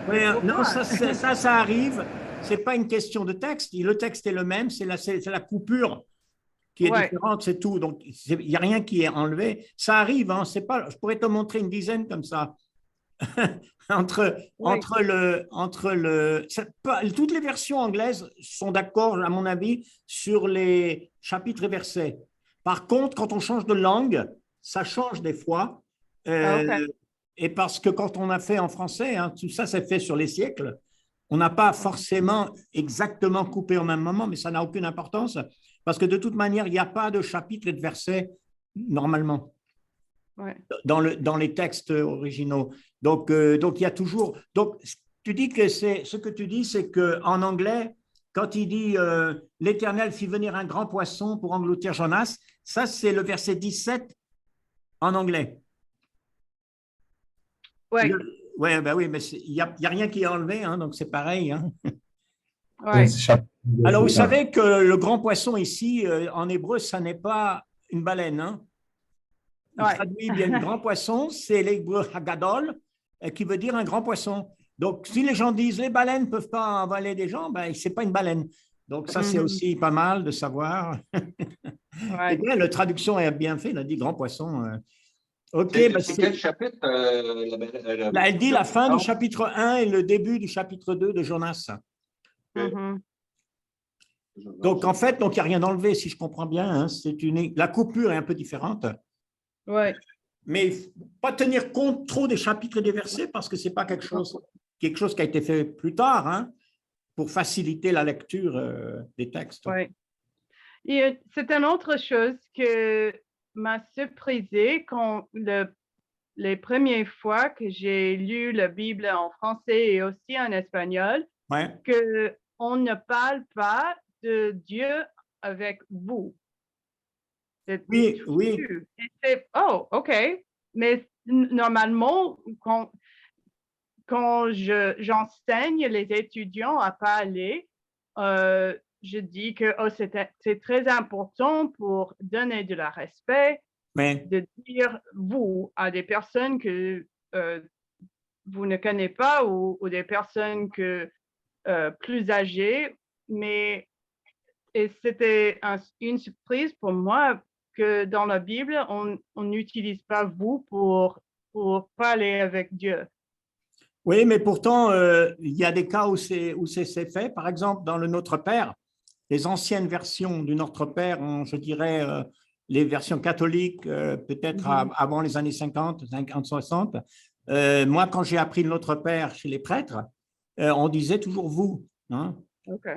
Oui, non, ça arrive. C'est pas une question de texte. Le texte est le même, c'est la coupure qui est différente, c'est tout. Donc, il n'y a rien qui est enlevé. Ça arrive, hein, c'est pas, je pourrais te montrer une dizaine comme ça. Toutes les versions anglaises sont d'accord, à mon avis, sur les chapitres et versets. Par contre, quand on change de langue, ça change des fois. Et parce que quand on a fait en français, hein, tout ça c'est fait sur les siècles, on n'a pas forcément exactement coupé au même moment, mais ça n'a aucune importance, parce que de toute manière, il n'y a pas de chapitre et de verset normalement dans les textes originaux. Donc, il y a toujours… Donc, tu dis que ce que tu dis, c'est qu'en anglais, quand il dit « L'Éternel fit venir un grand poisson pour engloutir Jonas », ça, c'est le verset 17 en anglais. Oui, mais il n'y a rien qui est enlevé, hein, donc c'est pareil. Hein. Alors, vous savez que le grand poisson ici, en hébreu, ça n'est pas une baleine. Hein. Il traduit bien le grand poisson, c'est l'hébreu hagadol, qui veut dire un grand poisson. Donc, si les gens disent les baleines ne peuvent pas avaler des gens, ben, ce n'est pas une baleine. Donc, ça, c'est aussi pas mal de savoir. Et bien, la traduction est bien faite, elle a dit grand poisson. Ok, c'est quel chapitre? Là, elle dit la fin du chapitre 1 et le début du chapitre 2 de Jonas. Donc, en fait, il n'y a rien d'enlevé, si je comprends bien. Hein, la coupure est un peu différente. Mais il ne faut pas tenir compte trop des chapitres et des versets parce que ce n'est pas quelque chose qui a été fait plus tard, hein, pour faciliter la lecture des textes. Et c'est une autre chose que m'a surprisé quand le les premières fois que j'ai lu la Bible en français et aussi en espagnol, Ouais. qu'on ne parle pas de Dieu avec vous. Oui, oui. Oh, OK. Mais normalement, quand j'enseigne les étudiants à parler, je dis que c'est très important pour donner de la respect, Mais, de dire vous à des personnes que vous ne connaissez pas ou des personnes plus âgées. Mais c'était une surprise pour moi que dans la Bible, on n'utilise pas vous pour parler avec Dieu. oui, mais pourtant, il y a des cas où c'est fait. Par exemple, dans le Notre Père, les anciennes versions du Notre Père, je dirais les versions catholiques, peut-être avant les années 50, 60. Moi, quand j'ai appris le Notre Père chez les prêtres, on disait toujours vous. Hein. Okay.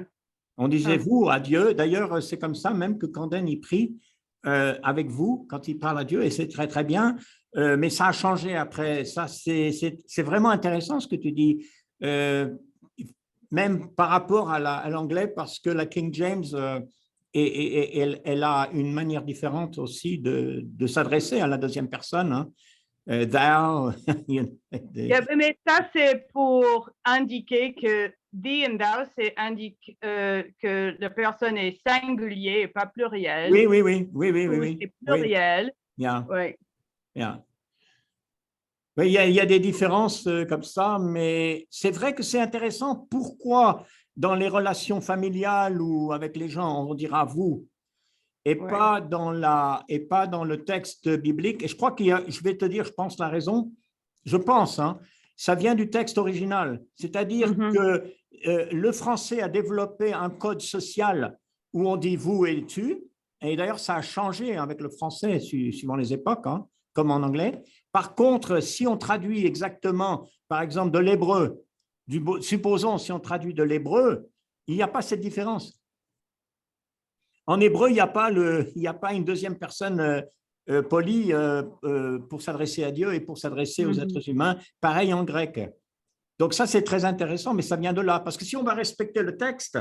On disait vous à Dieu. D'ailleurs, c'est comme ça même que Camden y prie avec vous quand il parle à Dieu, et c'est très, très bien. Mais ça a changé après. Ça, c'est vraiment intéressant ce que tu dis, même par rapport à l'anglais, parce que la King James, elle a une manière différente aussi de s'adresser à la deuxième personne. Hein. Thou. Mais ça, c'est pour indiquer que thee and thou, c'est indique que la personne est singulier et pas pluriel. Oui. C'est pluriel. Yeah. Oui. Yeah. Oui, il y a des différences comme ça, mais c'est vrai que c'est intéressant. Pourquoi dans les relations familiales ou avec les gens, on dira vous et pas dans le texte biblique. Et je crois je vais te dire, je pense la raison. Je pense, hein, ça vient du texte original. C'est-à-dire que le français a développé un code social où on dit vous et tu. Et d'ailleurs, ça a changé avec le français suivant les époques, hein, comme en anglais. Par contre, si on traduit exactement, par exemple, de l'hébreu, supposons si on traduit de l'hébreu, il n'y a pas cette différence. En hébreu, il n'y a pas une deuxième personne polie pour s'adresser à Dieu et pour s'adresser aux êtres humains, pareil en grec. Donc ça, c'est très intéressant, mais ça vient de là. Parce que si on va respecter le texte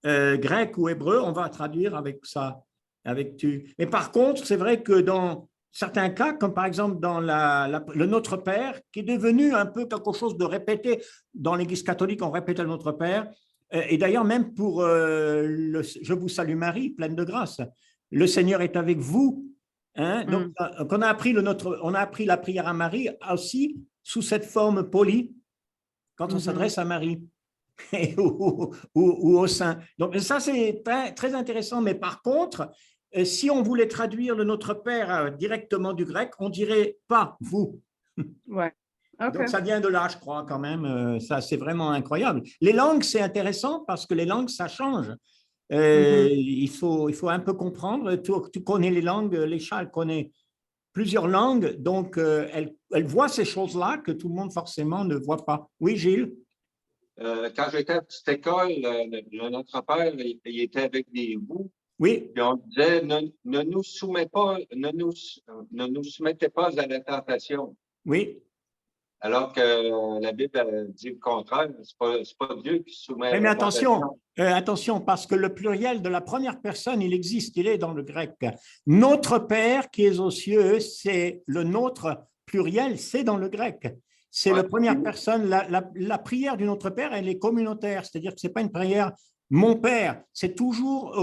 grec ou hébreu, on va traduire avec ça, avec tu. Mais par contre, c'est vrai que dans certains cas, comme par exemple dans le Notre Père, qui est devenu un peu quelque chose de répété, dans l'Église catholique, on répétait le Notre Père, et d'ailleurs même pour Je vous salue Marie, pleine de grâce, le Seigneur est avec vous. Hein? Donc, on a appris la prière à Marie aussi sous cette forme polie, quand on s'adresse à Marie ou au Saint. Donc ça, c'est très, très intéressant, mais par contre, si on voulait traduire le Notre Père directement du grec, on dirait pas vous. Ouais. Okay. Donc ça vient de là, je crois, quand même. Ça, c'est vraiment incroyable. Les langues, c'est intéressant parce que les langues, ça change. Il faut un peu comprendre. Tu connais les langues, les chats, elle connaît plusieurs langues, donc elle voit ces choses-là que tout le monde forcément ne voit pas. Oui, Gilles? Quand j'étais à petite école, Notre Père, il était avec des vous. Oui. Puis on disait, ne nous soumettez pas à la tentation. Oui. Alors que la Bible dit le contraire, c'est pas Dieu qui soumet à la tentation. Attention, parce que le pluriel de la première personne, il existe, il est dans le grec. Notre Père qui est aux cieux, c'est le nôtre pluriel, c'est dans le grec. C'est la première personne. La prière du Notre Père, elle est communautaire, c'est-à-dire que ce n'est pas une prière mon Père. C'est toujours,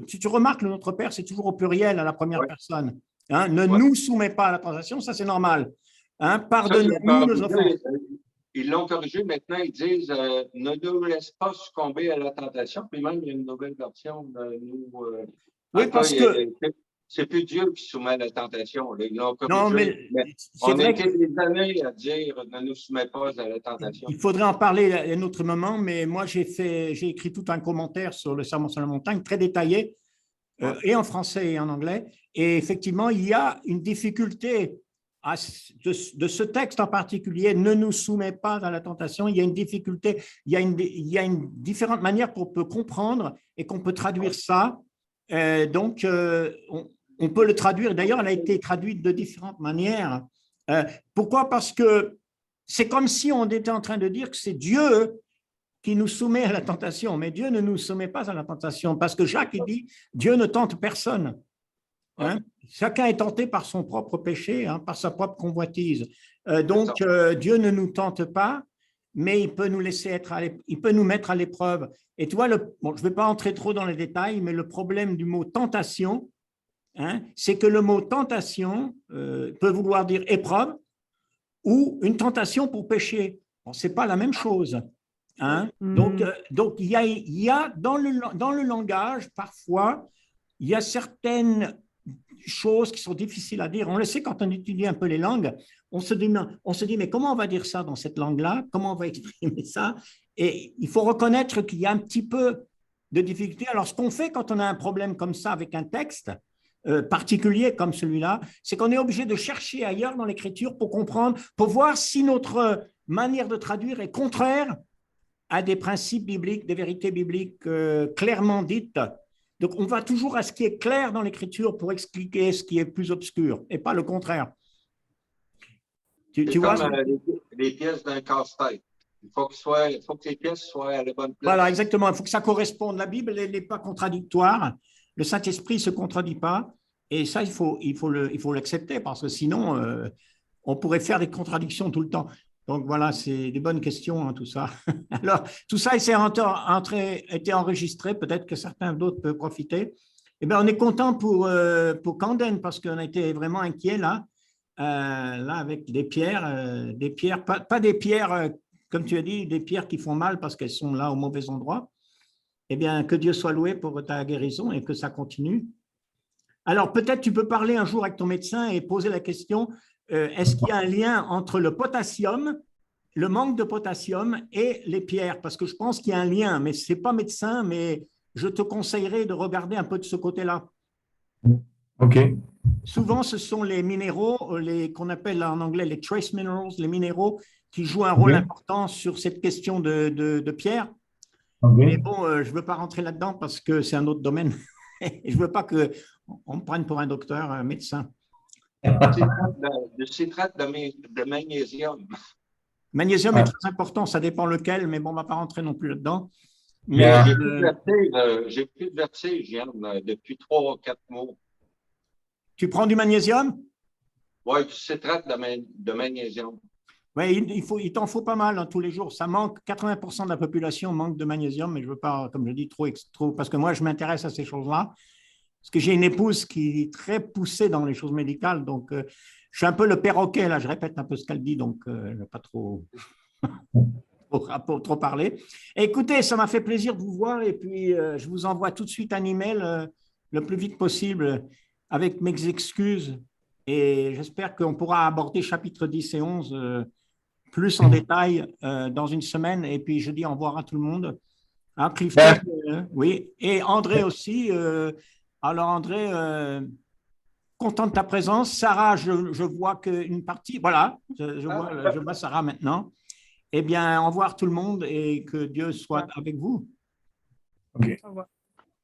tu remarques, le Notre Père, c'est toujours au pluriel à la première personne. Hein, ne nous soumets pas à la tentation, ça c'est normal. Hein, pardonne-nous nos offenses. Ils l'ont corrigé, maintenant ils disent ne nous laisse pas succomber à la tentation, puis même il y a une nouvelle version de nous. Oui, parce que c'est plus Dieu qui soumet à la tentation. Là. Ils l'ont corrigé. Non, mais on a été des années à dire ne nous soumets pas à la tentation. Il faudrait en parler à un autre moment, mais moi j'ai écrit tout un commentaire sur le Sermon sur la montagne, très détaillé, et en français et en anglais. Et effectivement, il y a une difficulté de ce texte en particulier, ne nous soumets pas à la tentation. Il y a une difficulté, il y a une différente manière qu'on peut comprendre et qu'on peut traduire ça. Donc, on peut le traduire. D'ailleurs, elle a été traduite de différentes manières Pourquoi? Parce que c'est comme si on était en train de dire que c'est Dieu qui nous soumet à la tentation, mais Dieu ne nous soumet pas à la tentation, parce que Jacques il dit, Dieu ne tente personne. Hein? Chacun est tenté par son propre péché, hein, par sa propre convoitise. Donc, Dieu ne nous tente pas, mais il peut nous laisser il peut nous mettre à l'épreuve. Et tu vois, bon, je ne vais pas entrer trop dans les détails, mais le problème du mot tentation, hein, c'est que le mot tentation peut vouloir dire épreuve ou une tentation pour pécher. Bon, ce n'est pas la même chose. Hein? Donc, il y a dans le langage, parfois, il y a certaines choses qui sont difficiles à dire. On le sait quand on étudie un peu les langues, on se dit, mais comment on va dire ça dans cette langue-là? Comment on va exprimer ça? Et il faut reconnaître qu'il y a un petit peu de difficulté. Alors, ce qu'on fait quand on a un problème comme ça avec un texte particulier comme celui-là, c'est qu'on est obligé de chercher ailleurs dans l'écriture pour comprendre, pour voir si notre manière de traduire est contraire à des principes bibliques, des vérités bibliques clairement dites. Donc, on va toujours à ce qui est clair dans l'écriture pour expliquer ce qui est plus obscur, et pas le contraire. Tu vois, comme les pièces d'un casse-tête. Il faut que les pièces soient à la bonne place. Voilà, exactement. Il faut que ça corresponde. La Bible, elle n'est pas contradictoire. Le Saint-Esprit ne se contredit pas. Et ça, il faut l'accepter, parce que sinon, on pourrait faire des contradictions tout le temps. Donc voilà, c'est des bonnes questions, hein, tout ça. Alors, tout ça a été enregistré, peut-être que certains d'autres peuvent profiter. Eh bien, on est content pour Camden, parce qu'on a été vraiment inquiets là avec des pierres, pas des pierres, comme tu as dit, des pierres qui font mal parce qu'elles sont là au mauvais endroit. Eh bien, que Dieu soit loué pour ta guérison et que ça continue. Alors, peut-être tu peux parler un jour avec ton médecin et poser la question, est-ce qu'il y a un lien entre le potassium, le manque de potassium et les pierres? Parce que je pense qu'il y a un lien, mais ce n'est pas médecin, mais je te conseillerais de regarder un peu de ce côté-là. OK. Souvent, ce sont les minéraux, qu'on appelle en anglais les trace minerals, les minéraux qui jouent un rôle important sur cette question de pierre. Mais bon, je ne veux pas rentrer là-dedans parce que c'est un autre domaine. Je ne veux pas qu'on me prenne pour un docteur, un médecin. Le citrate de magnésium. Magnésium est très important, ça dépend lequel, mais bon, on ne va pas rentrer non plus là-dedans. Mais j'ai plus de vertige, Yann, depuis 3 ou 4 mois. Tu prends du magnésium? Oui, du citrate de magnésium. Oui, il t'en faut pas mal, hein, tous les jours. Ça manque, 80% de la population manque de magnésium, mais je ne veux pas, comme je dis, trop, parce que moi, je m'intéresse à ces choses-là. Parce que j'ai une épouse qui est très poussée dans les choses médicales, donc je suis un peu le perroquet, là, je répète un peu ce qu'elle dit, donc je ne vais pas trop parler. Et écoutez, ça m'a fait plaisir de vous voir, et puis je vous envoie tout de suite un email le plus vite possible avec mes excuses, et j'espère qu'on pourra aborder chapitres 10 et 11 plus en détail dans une semaine, et puis je dis au revoir à tout le monde. Hein, Clifton, oui, et André aussi. Alors André, content de ta présence. Sarah, je vois qu'une partie, voilà, je vois Sarah maintenant. Eh bien, au revoir tout le monde et que Dieu soit avec vous. OK. Au revoir.